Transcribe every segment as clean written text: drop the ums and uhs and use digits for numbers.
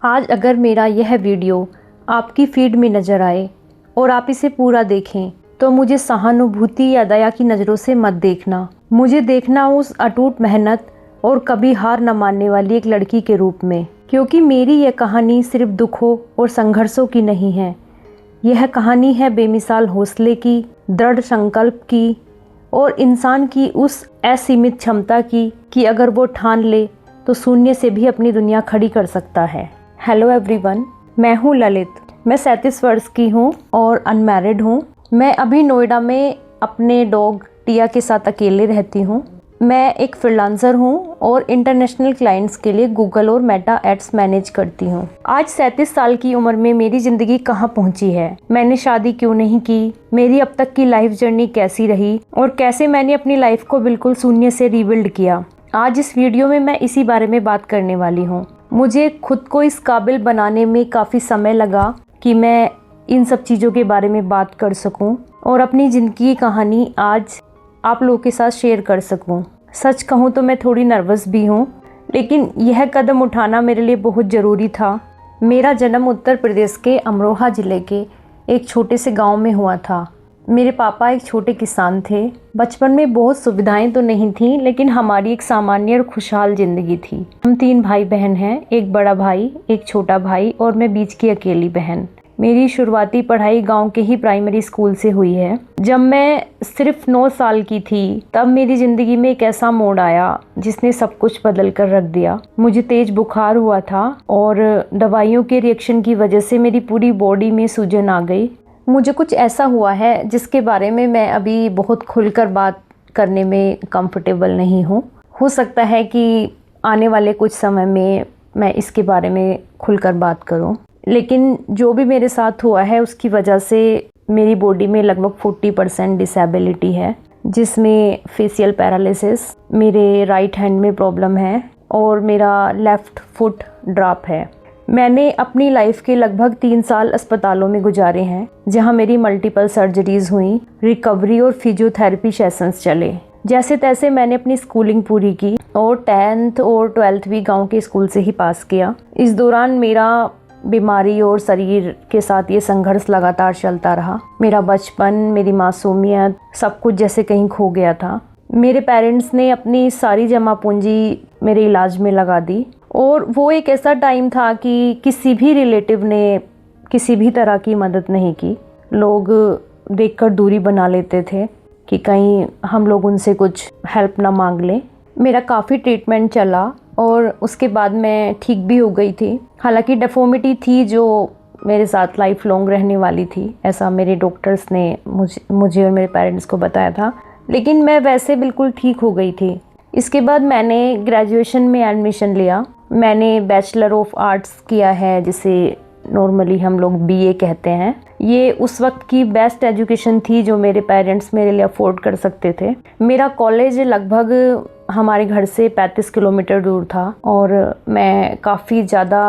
आज अगर मेरा यह वीडियो आपकी फीड में नज़र आए और आप इसे पूरा देखें तो मुझे सहानुभूति या दया की नज़रों से मत देखना। मुझे देखना उस अटूट मेहनत और कभी हार न मानने वाली एक लड़की के रूप में, क्योंकि मेरी यह कहानी सिर्फ दुखों और संघर्षों की नहीं है। यह कहानी है बेमिसाल हौसले की, दृढ़ संकल्प की और इंसान की उस असीमित क्षमता की कि अगर वो ठान ले तो शून्य से भी अपनी दुनिया खड़ी कर सकता है। हेलो एवरीवन, मैं हूँ ललित। मैं 37 वर्ष की हूँ और अनमैरिड हूँ। मैं अभी नोएडा में अपने डॉग टिया के साथ अकेले रहती हूँ। मैं एक फ्रीलांसर हूँ और इंटरनेशनल क्लाइंट्स के लिए गूगल और मेटा एड्स मैनेज करती हूँ। आज 37 साल की उम्र में मेरी ज़िंदगी कहाँ पहुँची है, मैंने शादी क्यों नहीं की, मेरी अब तक की लाइफ जर्नी कैसी रही और कैसे मैंने अपनी लाइफ को बिल्कुल शून्य से रीबिल्ड किया। आज इस वीडियो में मैं इसी बारे में बात करने वाली हूँ। मुझे खुद को इस काबिल बनाने में काफ़ी समय लगा कि मैं इन सब चीज़ों के बारे में बात कर सकूं और अपनी ज़िंदगी की कहानी आज आप लोगों के साथ शेयर कर सकूं। सच कहूं तो मैं थोड़ी नर्वस भी हूं, लेकिन यह कदम उठाना मेरे लिए बहुत ज़रूरी था। मेरा जन्म उत्तर प्रदेश के अमरोहा ज़िले के एक छोटे से गाँव में हुआ था। मेरे पापा एक छोटे किसान थे। बचपन में बहुत सुविधाएं तो नहीं थी, लेकिन हमारी एक सामान्य और खुशहाल ज़िंदगी थी। हम 3 भाई बहन हैं, एक बड़ा भाई, एक छोटा भाई और मैं बीच की अकेली बहन। मेरी शुरुआती पढ़ाई गांव के ही प्राइमरी स्कूल से हुई है। जब मैं सिर्फ 9 साल की थी तब मेरी ज़िंदगी में एक ऐसा मोड़ आया जिसने सब कुछ बदल कर रख दिया। मुझे तेज बुखार हुआ था और दवाइयों के रिएक्शन की वजह से मेरी पूरी बॉडी में सूजन आ गई। मुझे कुछ ऐसा हुआ है जिसके बारे में मैं अभी बहुत खुलकर बात करने में कंफर्टेबल नहीं हूँ। हो सकता है कि आने वाले कुछ समय में मैं इसके बारे में खुलकर बात करूँ, लेकिन जो भी मेरे साथ हुआ है उसकी वजह से मेरी बॉडी में लगभग 40% डिसेबिलिटी है, जिसमें फेशियल पैरालिसिस, मेरे राइट हैंड में प्रॉब्लम है और मेरा लेफ़्ट फुट ड्रॉप है। मैंने अपनी लाइफ के लगभग 3 साल अस्पतालों में गुजारे हैं, जहां मेरी मल्टीपल सर्जरीज हुई, रिकवरी और फिजियोथेरेपी सेशंस चले। जैसे तैसे मैंने अपनी स्कूलिंग पूरी की और 10th और 12th भी गांव के स्कूल से ही पास किया। इस दौरान मेरा बीमारी और शरीर के साथ ये संघर्ष लगातार चलता रहा। मेरा बचपन, मेरी मासूमियत, सब कुछ जैसे कहीं खो गया था। मेरे पेरेंट्स ने अपनी सारी जमा पूंजी मेरे इलाज में लगा दी और वो एक ऐसा टाइम था कि किसी भी रिलेटिव ने किसी भी तरह की मदद नहीं की। लोग देखकर दूरी बना लेते थे कि कहीं हम लोग उनसे कुछ हेल्प ना मांग लें। मेरा काफ़ी ट्रीटमेंट चला और उसके बाद मैं ठीक भी हो गई थी। हालांकि डेफॉर्मिटी थी जो मेरे साथ लाइफ लॉन्ग रहने वाली थी, ऐसा मेरे डॉक्टर्स ने मुझे और मेरे पेरेंट्स को बताया था, लेकिन मैं वैसे बिल्कुल ठीक हो गई थी। इसके बाद मैंने ग्रेजुएशन में एडमिशन लिया। मैंने बैचलर ऑफ आर्ट्स किया है, जिसे नॉर्मली हम लोग बीए कहते हैं। ये उस वक्त की बेस्ट एजुकेशन थी जो मेरे पेरेंट्स मेरे लिए अफोर्ड कर सकते थे। मेरा कॉलेज लगभग हमारे घर से 35 किलोमीटर दूर था और मैं काफ़ी ज़्यादा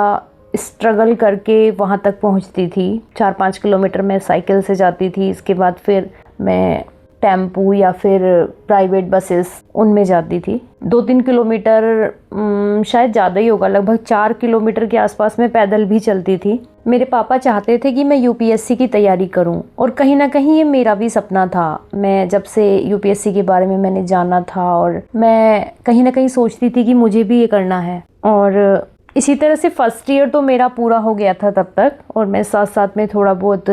स्ट्रगल करके वहाँ तक पहुँचती थी। 4-5 किलोमीटर मैं साइकिल से जाती थी। इसके बाद फिर मैं टेम्पू या फिर प्राइवेट बसेस उनमें जाती थी। 2-3 किलोमीटर शायद ज़्यादा ही होगा, लगभग 4 किलोमीटर के आसपास मैं पैदल भी चलती थी। मेरे पापा चाहते थे कि मैं यूपीएससी की तैयारी करूं और कहीं ना कहीं ये मेरा भी सपना था। मैं जब से यूपीएससी के बारे में मैंने जाना था और मैं कहीं ना कहीं सोचती थी कि मुझे भी ये करना है। और इसी तरह से फर्स्ट ईयर तो मेरा पूरा हो गया था तब तक, और मैं साथ साथ में थोड़ा बहुत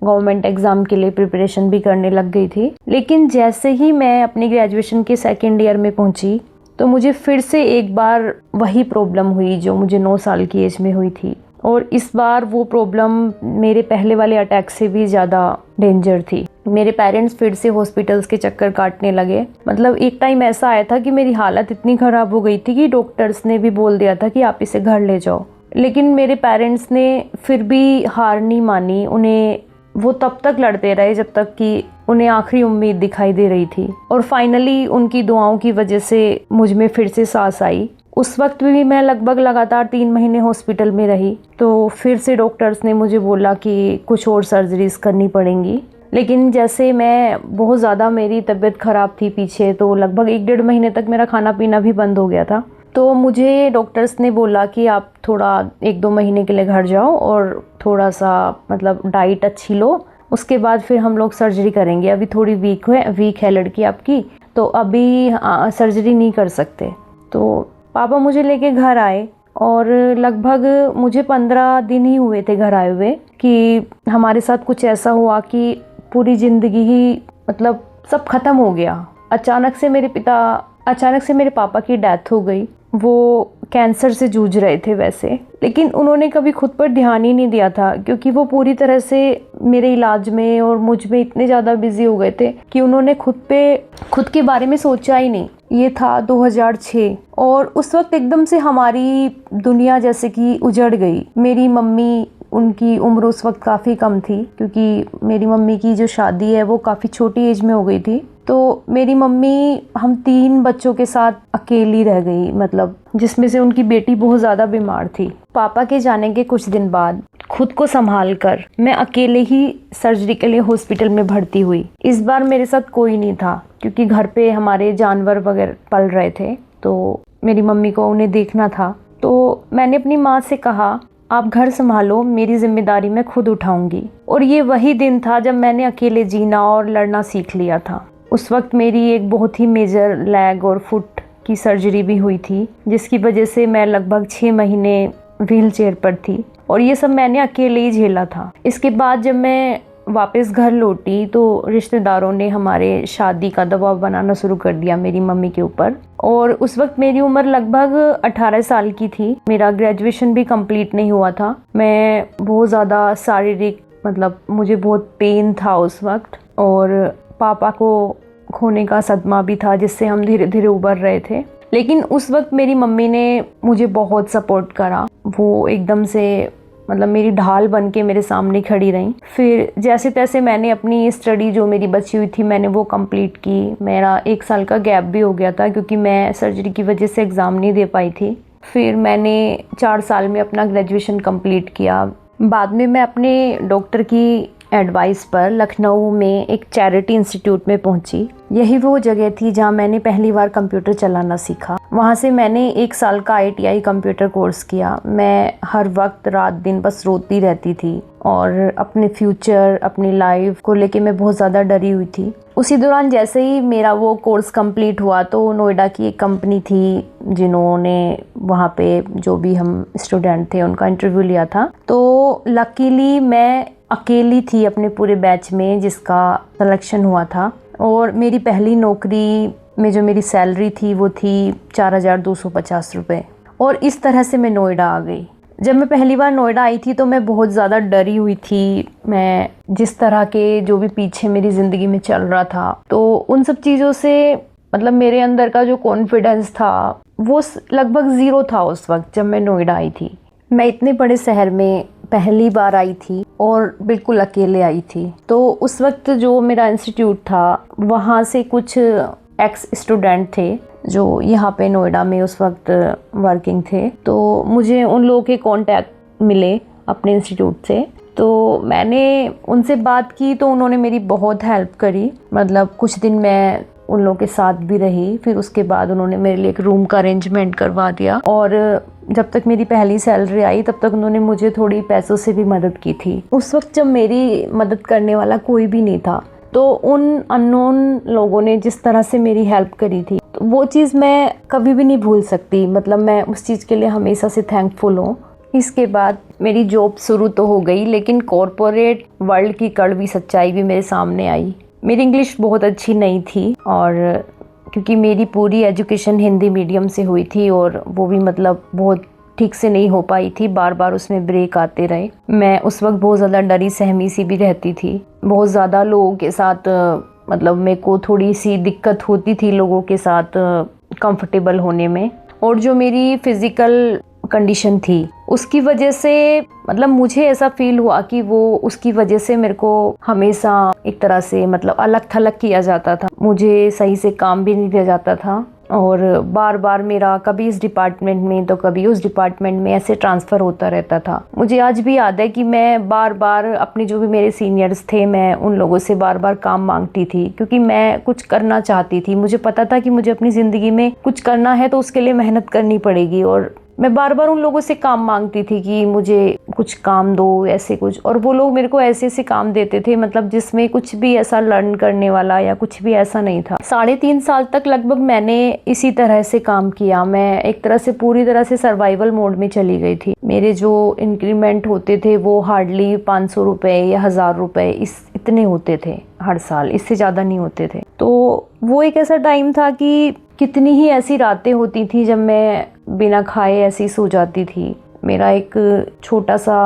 गवर्नमेंट एग्ज़ाम के लिए प्रिपरेशन भी करने लग गई थी। लेकिन जैसे ही मैं अपनी ग्रेजुएशन के 2nd ईयर में पहुंची तो मुझे फिर से एक बार वही प्रॉब्लम हुई जो मुझे 9 साल की एज में हुई थी, और इस बार वो प्रॉब्लम मेरे पहले वाले अटैक से भी ज़्यादा डेंजर थी। मेरे पेरेंट्स फिर से हॉस्पिटल्स के चक्कर काटने लगे। मतलब एक टाइम ऐसा आया था कि मेरी हालत इतनी ख़राब हो गई थी कि डॉक्टर्स ने भी बोल दिया था कि आप इसे घर ले जाओ। लेकिन मेरे पेरेंट्स ने फिर भी हार नहीं मानी। वो तब तक लड़ते रहे जब तक कि उन्हें आखिरी उम्मीद दिखाई दे रही थी, और फाइनली उनकी दुआओं की वजह से मुझ में फिर से सांस आई। उस वक्त भी मैं लगभग लगातार 3 महीने हॉस्पिटल में रही। तो फिर से डॉक्टर्स ने मुझे बोला कि कुछ और सर्जरीज करनी पड़ेंगी। लेकिन जैसे मैं बहुत ज़्यादा मेरी तबीयत ख़राब थी पीछे, तो लगभग 1-1.5 महीने तक मेरा खाना पीना भी बंद हो गया था। तो मुझे डॉक्टर्स ने बोला कि आप थोड़ा 1-2 महीने के लिए घर जाओ और थोड़ा सा मतलब डाइट अच्छी लो, उसके बाद फिर हम लोग सर्जरी करेंगे। अभी थोड़ी वीक है लड़की आपकी, तो अभी सर्जरी नहीं कर सकते। तो पापा मुझे लेके घर आए और लगभग मुझे 15 दिन ही हुए थे घर आए हुए कि हमारे साथ कुछ ऐसा हुआ कि पूरी ज़िंदगी ही मतलब सब खत्म हो गया। अचानक से मेरे पापा की डेथ हो गई। वो कैंसर से जूझ रहे थे वैसे, लेकिन उन्होंने कभी खुद पर ध्यान ही नहीं दिया था, क्योंकि वो पूरी तरह से मेरे इलाज में और मुझ में इतने ज़्यादा बिजी हो गए थे कि उन्होंने खुद के बारे में सोचा ही नहीं। ये था 2006 और उस वक्त एकदम से हमारी दुनिया जैसे कि उजड़ गई। मेरी मम्मी, उनकी उम्र उस वक्त काफ़ी कम थी, क्योंकि मेरी मम्मी की जो शादी है वो काफ़ी छोटी एज में हो गई थी। तो मेरी मम्मी हम 3 बच्चों के साथ अकेली रह गई, मतलब जिसमें से उनकी बेटी बहुत ज़्यादा बीमार थी। पापा के जाने के कुछ दिन बाद खुद को संभाल कर मैं अकेले ही सर्जरी के लिए हॉस्पिटल में भर्ती हुई। इस बार मेरे साथ कोई नहीं था, क्योंकि घर पे हमारे जानवर वगैरह पल रहे थे, तो मेरी मम्मी को उन्हें देखना था। तो मैंने अपनी माँ से कहा, आप घर संभालो, मेरी जिम्मेदारी मैं खुद उठाऊंगी। और ये वही दिन था जब मैंने अकेले जीना और लड़ना सीख लिया था। उस वक्त मेरी एक बहुत ही मेजर लेग और फुट की सर्जरी भी हुई थी, जिसकी वजह से मैं लगभग 6 महीने व्हील चेयर पर थी, और ये सब मैंने अकेले ही झेला था। इसके बाद जब मैं वापस घर लौटी तो रिश्तेदारों ने हमारे शादी का दबाव बनाना शुरू कर दिया मेरी मम्मी के ऊपर। और उस वक्त मेरी उम्र लगभग 18 साल की थी। मेरा ग्रेजुएशन भी कंप्लीट नहीं हुआ था। मैं बहुत ज़्यादा शारीरिक मतलब मुझे बहुत पेन था उस वक्त, और पापा को खोने का सदमा भी था, जिससे हम धीरे धीरे उबर रहे थे। लेकिन उस वक्त मेरी मम्मी ने मुझे बहुत सपोर्ट करा। वो एकदम से मतलब मेरी ढाल बन के मेरे सामने खड़ी रहीं। फिर जैसे तैसे मैंने अपनी स्टडी जो मेरी बची हुई थी मैंने वो कंप्लीट की। मेरा 1 साल का गैप भी हो गया था, क्योंकि मैं सर्जरी की वजह से एग्ज़ाम नहीं दे पाई थी। फिर मैंने 4 साल में अपना ग्रेजुएशन कंप्लीट किया। बाद में मैं अपने डॉक्टर की एडवाइस पर लखनऊ में एक चैरिटी इंस्टीट्यूट में पहुंची। यही वो जगह थी जहां मैंने पहली बार कंप्यूटर चलाना सीखा। वहां से मैंने 1 साल का ITI कंप्यूटर कोर्स किया। मैं हर वक्त रात दिन बस रोती रहती थी, और अपने फ्यूचर, अपनी लाइफ को लेके मैं बहुत ज़्यादा डरी हुई थी। उसी दौरान जैसे ही मेरा वो कोर्स कंप्लीट हुआ तो नोएडा की एक कंपनी थी जिन्होंने वहाँ पे जो भी हम स्टूडेंट थे उनका इंटरव्यू लिया था। तो लकीली मैं अकेली थी अपने पूरे बैच में जिसका सिलेक्शन हुआ था, और मेरी पहली नौकरी में जो मेरी सैलरी थी वो थी 4,250 रुपये। और इस तरह से मैं नोएडा आ गई। जब मैं पहली बार नोएडा आई थी तो मैं बहुत ज़्यादा डरी हुई थी। मैं जिस तरह के जो भी पीछे मेरी ज़िंदगी में चल रहा था, तो उन सब चीज़ों से मतलब मेरे अंदर का जो कॉन्फिडेंस था वो लगभग ज़ीरो था उस वक्त जब मैं नोएडा आई थी। मैं इतने बड़े शहर में पहली बार आई थी और बिल्कुल अकेले आई थी। तो उस वक्त जो मेरा इंस्टीट्यूट था वहाँ से कुछ एक्स स्टूडेंट थे जो यहाँ पे नोएडा में उस वक्त वर्किंग थे। तो मुझे उन लोगों के कांटेक्ट मिले अपने इंस्टीट्यूट से। तो मैंने उनसे बात की तो उन्होंने मेरी बहुत हेल्प करी। मतलब कुछ दिन मैं उन लोगों के साथ भी रही। फिर उसके बाद उन्होंने मेरे लिए एक रूम का अरेंजमेंट करवा दिया, और जब तक मेरी पहली सैलरी आई तब तक उन्होंने मुझे थोड़ी पैसों से भी मदद की थी। उस वक्त जब मेरी मदद करने वाला कोई भी नहीं था, तो उन अननोन लोगों ने जिस तरह से मेरी हेल्प करी थी, तो वो चीज़ मैं कभी भी नहीं भूल सकती। मतलब मैं उस चीज़ के लिए हमेशा से थैंकफुल हूँ। इसके बाद मेरी जॉब शुरू तो हो गई, लेकिन कॉरपोरेट वर्ल्ड की कड़वी सच्चाई भी मेरे सामने आई। मेरी इंग्लिश बहुत अच्छी नहीं थी, और क्योंकि मेरी पूरी एजुकेशन हिंदी मीडियम से हुई थी और वो भी मतलब बहुत ठीक से नहीं हो पाई थी, बार बार उसमें ब्रेक आते रहे। मैं उस वक्त बहुत ज़्यादा डरी सहमी सी भी रहती थी। बहुत ज़्यादा लोगों के साथ मतलब मेरे को थोड़ी सी दिक्कत होती थी लोगों के साथ कंफर्टेबल होने में। और जो मेरी फिज़िकल कंडीशन थी उसकी वजह से मतलब मुझे ऐसा फील हुआ कि वो उसकी वजह से मेरे को हमेशा एक तरह से मतलब अलग थलग किया जाता था। मुझे सही से काम भी नहीं दिया जाता था, और बार बार मेरा कभी इस डिपार्टमेंट में तो कभी उस डिपार्टमेंट में ऐसे ट्रांसफ़र होता रहता था। मुझे आज भी याद है कि मैं बार बार अपने जो भी मेरे सीनियर्स थे, मैं उन लोगों से बार बार काम मांगती थी, क्योंकि मैं कुछ करना चाहती थी। मुझे पता था कि मुझे अपनी ज़िंदगी में कुछ करना है तो उसके लिए मेहनत करनी पड़ेगी, और मैं बार बार उन लोगों से काम मांगती थी कि मुझे कुछ काम दो, ऐसे कुछ। और वो लोग मेरे को ऐसे ऐसे काम देते थे, मतलब जिसमें कुछ भी ऐसा लर्न करने वाला या कुछ भी ऐसा नहीं था। 3.5 साल तक लगभग मैंने इसी तरह से काम किया। मैं एक तरह से पूरी तरह से सर्वाइवल मोड में चली गई थी। मेरे जो इंक्रीमेंट होते थे वो हार्डली 500 रुपये या 1000 रुपये इतने होते थे हर साल, इससे ज़्यादा नहीं होते थे। तो वो एक ऐसा टाइम था कि कितनी ही ऐसी रातें होती थी जब मैं बिना खाए ऐसी सो जाती थी। मेरा एक छोटा सा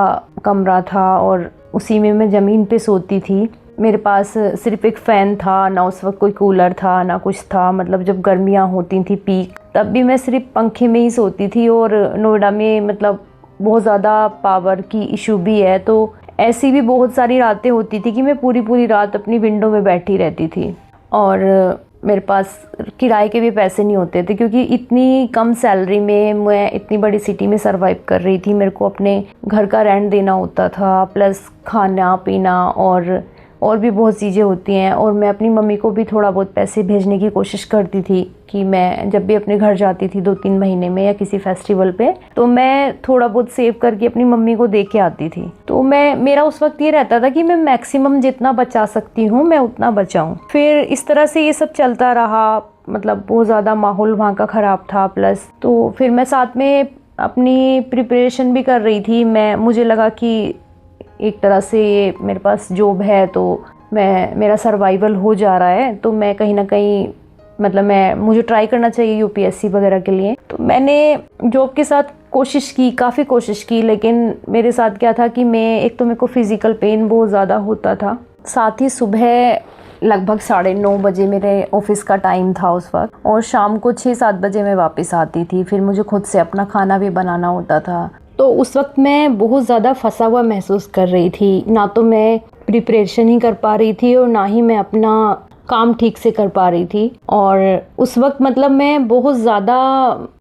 कमरा था और उसी में मैं ज़मीन पे सोती थी। मेरे पास सिर्फ एक फ़ैन था, ना उस वक्त कोई कूलर था, ना कुछ था। मतलब जब गर्मियाँ होती थी पीक, तब भी मैं सिर्फ पंखे में ही सोती थी। और नोएडा में मतलब बहुत ज़्यादा पावर की इशू भी है, तो ऐसी भी बहुत सारी रातें होती थी कि मैं पूरी पूरी रात अपनी विंडो में बैठी रहती थी। और मेरे पास किराए के भी पैसे नहीं होते थे, क्योंकि इतनी कम सैलरी में मैं इतनी बड़ी सिटी में सरवाइव कर रही थी। मेरे को अपने घर का रेंट देना होता था, प्लस खाना पीना और भी बहुत चीज़ें होती हैं। और मैं अपनी मम्मी को भी थोड़ा बहुत पैसे भेजने की कोशिश करती थी कि मैं जब भी अपने घर जाती थी 2-3 महीने में या किसी फेस्टिवल पे, तो मैं थोड़ा बहुत सेव करके अपनी मम्मी को दे के आती थी। तो मेरा उस वक्त ये रहता था कि मैं मैक्सिमम जितना बचा सकती हूँ मैं उतना बचाऊँ। फिर इस तरह से ये सब चलता रहा। मतलब बहुत ज़्यादा माहौल वहाँ का ख़राब था। प्लस तो फिर मैं साथ में अपनी प्रिपरेशन भी कर रही थी। मुझे लगा कि एक तरह से ये मेरे पास जॉब है तो मेरा सर्वाइवल हो जा रहा है, तो मैं कहीं ना कहीं मतलब मुझे ट्राई करना चाहिए यूपीएससी वगैरह के लिए। तो मैंने जॉब के साथ काफ़ी कोशिश की, लेकिन मेरे साथ क्या था कि एक तो मेरे को फिज़िकल पेन बहुत ज़्यादा होता था। साथ ही सुबह लगभग 9:30 बजे मेरे ऑफिस का टाइम था उस वक्त, और शाम को 6-7 बजे मैं वापस आती थी। फिर मुझे खुद से अपना खाना भी बनाना होता था। तो उस वक्त मैं बहुत ज़्यादा फंसा हुआ महसूस कर रही थी। ना तो मैं प्रिपरेशन ही कर पा रही थी और ना ही मैं अपना काम ठीक से कर पा रही थी। और उस वक्त मतलब मैं बहुत ज़्यादा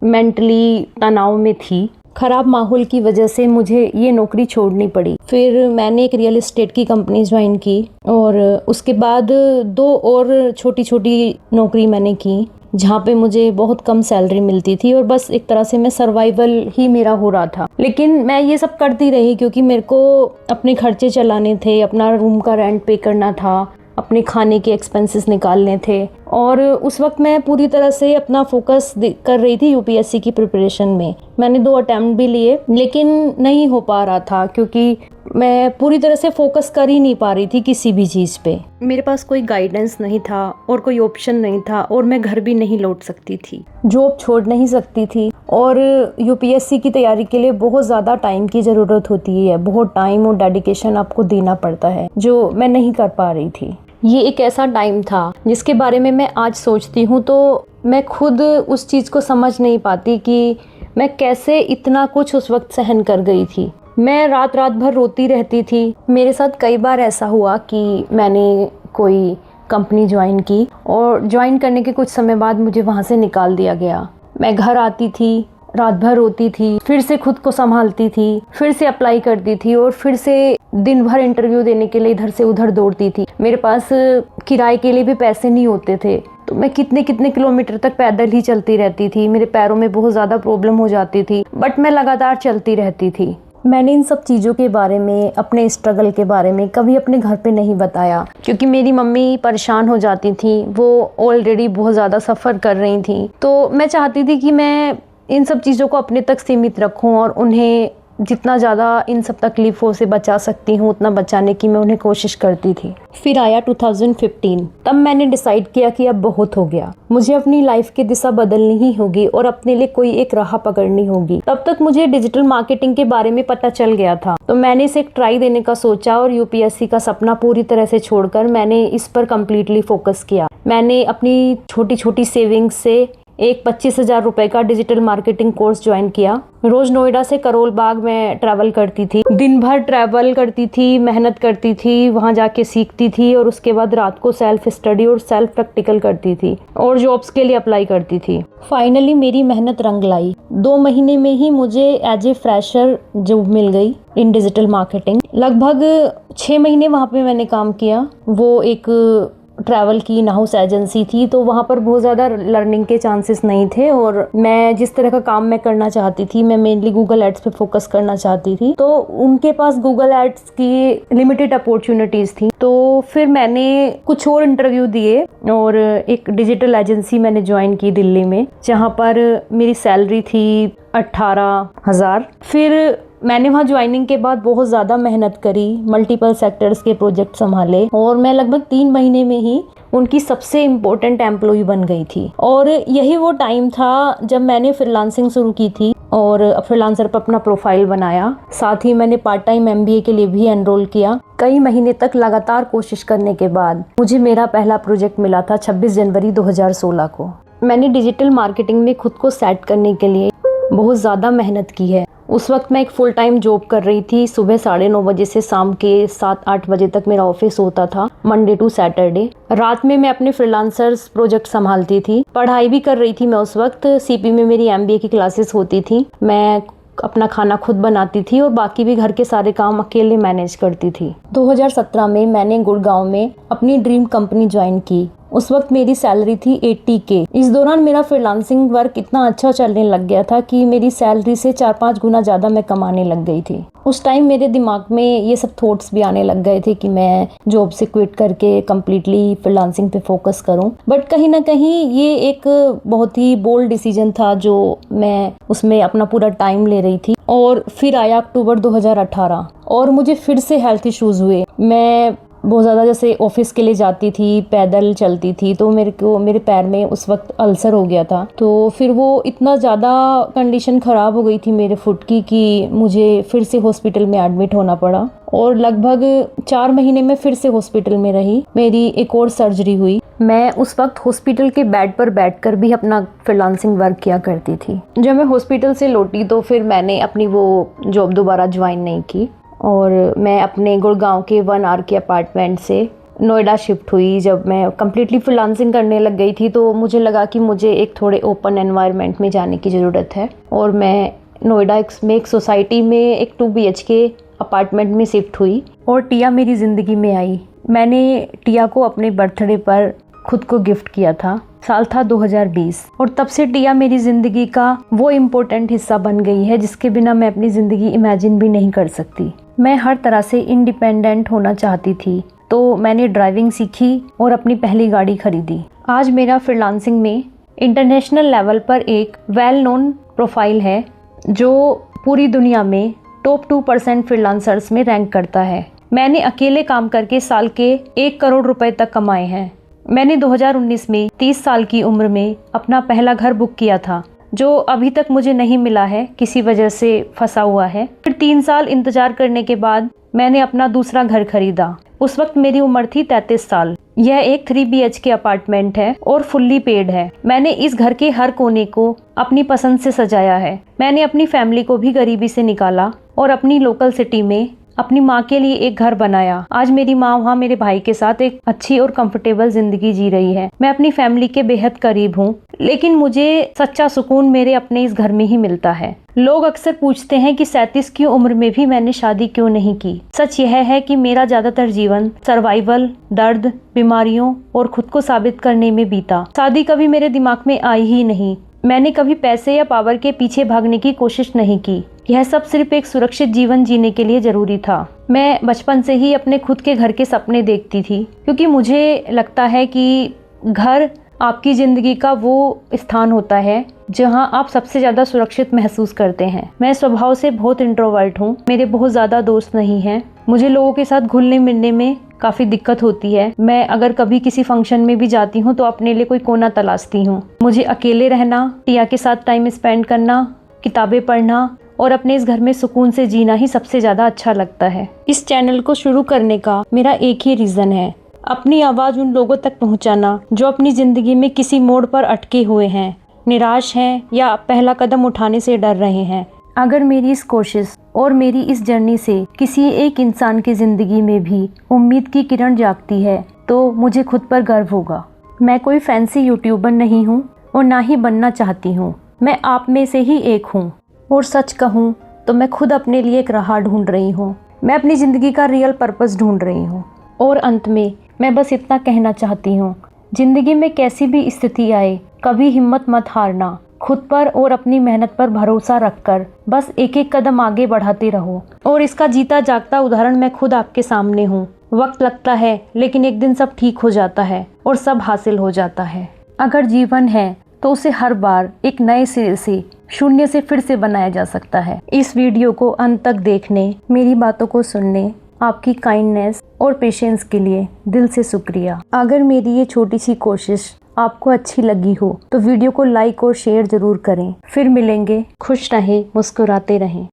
मेंटली तनाव में थी। ख़राब माहौल की वजह से मुझे ये नौकरी छोड़नी पड़ी। फिर मैंने एक रियल एस्टेट की कंपनी ज्वाइन की, और उसके बाद 2 और छोटी छोटी नौकरी मैंने की, जहाँ पे मुझे बहुत कम सैलरी मिलती थी, और बस एक तरह से मैं सर्वाइवल ही मेरा हो रहा था। लेकिन मैं ये सब करती रही क्योंकि मेरे को अपने खर्चे चलाने थे, अपना रूम का रेंट पे करना था, अपने खाने के एक्सपेंसेस निकालने थे। और उस वक्त मैं पूरी तरह से अपना फोकस कर रही थी यूपीएससी की प्रिपरेशन में। मैंने 2 अटेम्प्ट भी लिए, लेकिन नहीं हो पा रहा था क्योंकि मैं पूरी तरह से फोकस कर ही नहीं पा रही थी किसी भी चीज़ पे। मेरे पास कोई गाइडेंस नहीं था और कोई ऑप्शन नहीं था, और मैं घर भी नहीं लौट सकती थी, जॉब छोड़ नहीं सकती थी। और यूपीएससी की तैयारी के लिए बहुत ज़्यादा टाइम की ज़रूरत होती है, बहुत टाइम और डेडिकेशन आपको देना पड़ता है, जो मैं नहीं कर पा रही थी। ये एक ऐसा टाइम था जिसके बारे में मैं आज सोचती हूँ तो मैं खुद उस चीज़ को समझ नहीं पाती कि मैं कैसे इतना कुछ उस वक्त सहन कर गई थी। मैं रात भर रोती रहती थी। मेरे साथ कई बार ऐसा हुआ कि मैंने कोई कंपनी ज्वाइन की, और ज्वाइन करने के कुछ समय बाद मुझे वहाँ से निकाल दिया गया। मैं घर आती थी, रात भर रोती थी, फिर से खुद को संभालती थी, फिर से अप्लाई करती थी, और फिर से दिन भर इंटरव्यू देने के लिए इधर से उधर दौड़ती थी। मेरे पास किराए के लिए भी पैसे नहीं होते थे, तो मैं कितने किलोमीटर तक पैदल ही चलती रहती थी। मेरे पैरों में बहुत ज़्यादा प्रॉब्लम हो जाती थी, बट मैं लगातार चलती रहती थी। मैंने इन सब चीज़ों के बारे में, अपने स्ट्रगल के बारे में कभी अपने घर पे नहीं बताया, क्योंकि मेरी मम्मी परेशान हो जाती थी। वो ऑलरेडी बहुत ज़्यादा सफ़र कर रही थी, तो मैं चाहती थी कि मैं इन सब चीज़ों को अपने तक सीमित रखूं, और उन्हें जितना ज़्यादा इन सब तकलीफ़ों से बचा सकती हूँ उतना बचाने की मैं उन्हें कोशिश करती थी। फिर आया 2015। तब मैंने डिसाइड किया कि अब बहुत हो गया, मुझे अपनी लाइफ की दिशा बदलनी ही होगी और अपने लिए कोई एक राह पकड़नी होगी। तब तक मुझे डिजिटल मार्केटिंग के बारे में पता चल गया था, तो मैंने इसे एक ट्राई देने का सोचा, और यूपीएससी का सपना पूरी तरह से छोड़कर मैंने इस पर कम्प्लीटली फोकस किया। मैंने अपनी छोटी छोटी सेविंग्स से एक 25,000 रुपए का डिजिटल मार्केटिंग कोर्स ज्वाइन किया। रोज नोएडा से करोल बाग में ट्रैवल करती थी, दिन भर ट्रैवल करती थी, मेहनत करती थी, वहां जाके सीखती थी और उसके बाद रात को सेल्फ स्टडी और सेल्फ प्रैक्टिकल करती थी और जॉब्स के लिए अप्लाई करती थी। फाइनली मेरी मेहनत रंग लाई। 2 महीने में ही मुझे एज ए फ्रेशर जॉब मिल गई इन डिजिटल मार्केटिंग। लगभग 6 महीने वहाँ पे मैंने काम किया। वो एक ट्रैवल की इन हाउस एजेंसी थी, तो वहाँ पर बहुत ज़्यादा लर्निंग के चांसेस नहीं थे और मैं जिस तरह का काम मैं करना चाहती थी, मैं मेनली गूगल एड्स पे फोकस करना चाहती थी, तो उनके पास गूगल एड्स की लिमिटेड अपॉर्चुनिटीज़ थी। तो फिर मैंने कुछ और इंटरव्यू दिए और एक डिजिटल एजेंसी मैंने ज्वाइन की दिल्ली में, जहाँ पर मेरी सैलरी थी 18,000। फिर मैंने वहाँ ज्वाइनिंग के बाद बहुत ज़्यादा मेहनत करी, मल्टीपल सेक्टर्स के प्रोजेक्ट संभाले और मैं लगभग 3 महीने में ही उनकी सबसे इम्पोर्टेंट एम्प्लॉय बन गई थी। और यही वो टाइम था जब मैंने फ्रीलांसिंग शुरू की थी और फ्रीलांसर पर अपना प्रोफाइल बनाया। साथ ही मैंने पार्ट टाइम MBA के लिए भी एनरोल किया। कई महीने तक लगातार कोशिश करने के बाद मुझे मेरा पहला प्रोजेक्ट मिला था 26 जनवरी 2016 को। मैंने डिजिटल मार्केटिंग में खुद को सेट करने के लिए बहुत ज़्यादा मेहनत की है। उस वक्त मैं एक फुल टाइम जॉब कर रही थी। सुबह 9:30 बजे से शाम के 7-8 बजे तक मेरा ऑफिस होता था, मंडे टू सैटरडे। रात में मैं अपने फ्रीलांसर्स प्रोजेक्ट संभालती थी। पढ़ाई भी कर रही थी मैं उस वक्त। CP में मेरी MBA की क्लासेस होती थी। मैं अपना खाना खुद बनाती थी और बाकी भी घर के सारे काम अकेले मैनेज करती थी। 2017 में मैंने गुड़गांव में अपनी ड्रीम कंपनी ज्वाइन की। उस वक्त मेरी सैलरी थी 80K। इस दौरान मेरा फ्रीलांसिंग वर्क इतना अच्छा चलने लग गया था कि मेरी सैलरी से 4-5 गुना ज़्यादा मैं कमाने लग गई थी। उस टाइम मेरे दिमाग में ये सब थॉट्स भी आने लग गए थे कि मैं जॉब से क्विट करके कम्प्लीटली फ्रीलांसिंग पे फोकस करूं। बट कहीं ना कहीं ये एक बहुत ही बोल्ड डिसीजन था जो मैं उसमें अपना पूरा टाइम ले रही थी। और फिर आया अक्टूबर 2018 और मुझे फिर से हेल्थ इश्यूज हुए। मैं बहुत ज़्यादा जैसे ऑफिस के लिए जाती थी, पैदल चलती थी, तो मेरे पैर में उस वक्त अल्सर हो गया था। तो फिर वो इतना ज़्यादा कंडीशन ख़राब हो गई थी मेरे फुट की कि मुझे फिर से हॉस्पिटल में एडमिट होना पड़ा और लगभग 4 महीने में फिर से हॉस्पिटल में रही। मेरी एक और सर्जरी हुई। मैं उस वक्त हॉस्पिटल के बेड पर बैठकर भी अपना फ्रीलांसिंग वर्क किया करती थी। जब मैं हॉस्पिटल से लौटी तो फिर मैंने अपनी वो जॉब दोबारा ज्वाइन नहीं की और मैं अपने गुड़गांव के 1 आवर के अपार्टमेंट से नोएडा शिफ्ट हुई। जब मैं कम्प्लीटली फ्रीलांसिंग करने लग गई थी तो मुझे लगा कि मुझे एक थोड़े ओपन एनवायरनमेंट में जाने की ज़रूरत है और मैं नोएडा में एक सोसाइटी में एक 2 BHK अपार्टमेंट में शिफ्ट हुई और टिया मेरी ज़िंदगी में आई। मैंने टिया को अपने बर्थडे पर खुद को गिफ्ट किया था। साल था 2020 और तब से टिया मेरी ज़िंदगी का वो इम्पोर्टेंट हिस्सा बन गई है जिसके बिना मैं अपनी ज़िंदगी इमेजिन भी नहीं कर सकती। मैं हर तरह से इंडिपेंडेंट होना चाहती थी, तो मैंने ड्राइविंग सीखी और अपनी पहली गाड़ी खरीदी। आज मेरा फ्रीलांसिंग में इंटरनेशनल लेवल पर एक वेल नोन प्रोफाइल है जो पूरी दुनिया में टॉप 2% फ्रीलांसर्स में रैंक करता है। मैंने अकेले काम करके साल के 1 करोड़ रुपए तक कमाए हैं। मैंने 2019 में 30 साल की उम्र में अपना पहला घर बुक किया था जो अभी तक मुझे नहीं मिला है, किसी वजह से फंसा हुआ है। फिर 3 साल इंतजार करने के बाद मैंने अपना दूसरा घर खरीदा। उस वक्त मेरी उम्र थी 33 साल। यह एक 3 BHK अपार्टमेंट है और फुल्ली पेड है। मैंने इस घर के हर कोने को अपनी पसंद से सजाया है। मैंने अपनी फैमिली को भी गरीबी से निकाला और अपनी लोकल सिटी में अपनी माँ के लिए एक घर बनाया। आज मेरी माँ वहाँ मेरे भाई के साथ एक अच्छी और कंफर्टेबल जिंदगी जी रही है। मैं अपनी फैमिली के बेहद करीब हूँ, लेकिन मुझे सच्चा सुकून मेरे अपने इस घर में ही मिलता है। लोग अक्सर पूछते हैं कि 37 की उम्र में भी मैंने शादी क्यों नहीं की। सच यह है कि मेरा ज्यादातर जीवन सर्वाइवल, दर्द, बीमारियों और खुद को साबित करने में बीता। शादी कभी मेरे दिमाग में आई ही नहीं। मैंने कभी पैसे या पावर के पीछे भागने की कोशिश नहीं की। यह सब सिर्फ एक सुरक्षित जीवन जीने के लिए जरूरी था। मैं बचपन से ही अपने खुद के घर के सपने देखती थी, क्योंकि मुझे लगता है कि घर आपकी जिंदगी का वो स्थान होता है जहां आप सबसे ज्यादा सुरक्षित महसूस करते हैं। मैं स्वभाव से बहुत इंट्रोवर्ट हूँ। मेरे बहुत ज्यादा दोस्त नहीं हैं। मुझे लोगों के साथ घुलने मिलने में काफी दिक्कत होती है। मैं अगर कभी किसी फंक्शन में भी जाती हूँ तो अपने लिए कोई कोना तलाशती हूँ। मुझे अकेले रहना, टिया के साथ टाइम स्पेंड करना, किताबें पढ़ना और अपने इस घर में सुकून से जीना ही सबसे ज्यादा अच्छा लगता है। इस चैनल को शुरू करने का मेरा एक ही रीजन है, अपनी आवाज उन लोगों तक पहुंचाना जो अपनी जिंदगी में किसी मोड़ पर अटके हुए हैं। निराश हैं या पहला कदम उठाने से डर रहे हैं। अगर मेरी इस कोशिश और मेरी इस जर्नी से किसी एक इंसान की ज़िंदगी में भी उम्मीद की किरण जागती है तो मुझे खुद पर गर्व होगा। मैं कोई फैंसी यूट्यूबर नहीं हूँ और ना ही बनना चाहती हूँ। मैं आप में से ही एक हूँ और सच कहूँ तो मैं खुद अपने लिए एक राह ढूंढ रही हूँ। मैं अपनी ज़िंदगी का रियल पर्पस ढूंढ रही हूँ। और अंत में मैं बस इतना कहना चाहती हूँ, ज़िंदगी में कैसी भी स्थिति आए कभी हिम्मत मत हारना। खुद पर और अपनी मेहनत पर भरोसा रखकर बस एक एक कदम आगे बढ़ाते रहो। और इसका जीता जागता उदाहरण मैं खुद आपके सामने हूँ। वक्त लगता है लेकिन एक दिन सब ठीक हो जाता है और सब हासिल हो जाता है। अगर जीवन है तो उसे हर बार एक नए सिरे से शून्य से फिर से बनाया जा सकता है। इस वीडियो को अंत तक देखने, मेरी बातों को सुनने, आपकी काइंडनेस और पेशेंस के लिए दिल से शुक्रिया। अगर मेरी ये छोटी सी कोशिश आपको अच्छी लगी हो तो वीडियो को लाइक और शेयर ज़रूर करें। फिर मिलेंगे। खुश रहें, मुस्कुराते रहें।